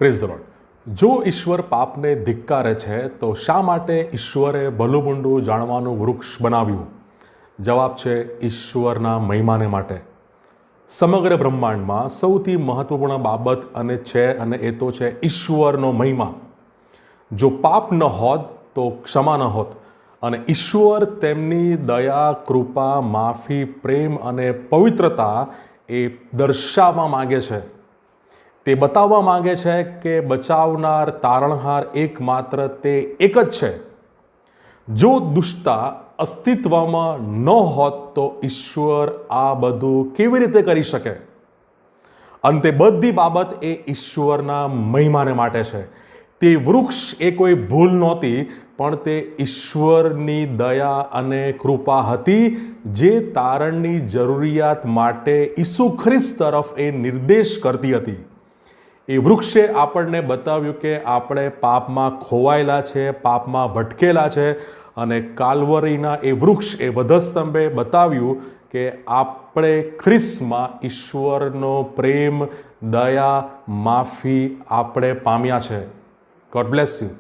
Praise the lord. જો ઈશ્વર પાપને ધિક્કારે છે તો શા માટે ઈશ્વરે ભલુમૂંડું જાણવાનું વૃક્ષ બનાવ્યું? જવાબ છે ઈશ્વરના મહિમાને માટે. સમગ્ર બ્રહ્માંડમાં સૌથી મહત્વપૂર્ણ બાબત અને એ તો છે ઈશ્વરનો મહિમા. જો પાપ ન હોત તો ક્ષમા ન હોત, અને ઈશ્વર તેમની દયા, કૃપા, માફી, પ્રેમ અને પવિત્રતા એ દર્શાવવા માગે છે. તે બતાવવા માગે છે કે બચાવનાર, તારણહાર એકમાત્ર તે એક જ છે. જો દુષ્ટતા અસ્તિત્વમાં ન હોત તો ઈશ્વર આ બધું કેવી રીતે કરી શકે? અને તે બધી બાબત એ ઈશ્વરના મહિમાને માટે છે. તે વૃક્ષ એ કોઈ ભૂલ નહોતી, પણ તે ઈશ્વરની દયા અને કૃપા હતી, જે તારણની જરૂરિયાત માટે ઈસુ ખ્રિસ્ત તરફ એ નિર્દેશ કરતી હતી. એ વૃક્ષે આપણને બતાવ્યું કે આપણે પાપમાં ખોવાયેલા છે, પાપમાં ભટકેલા છે, અને કાલ્વરીના એ વૃક્ષ, એ વધસ્તંભે બતાવ્યું કે આપણે ખ્રિસ્તમાં ઈશ્વરનો પ્રેમ, દયા, માફી આપણે પામ્યા છે. God bless you.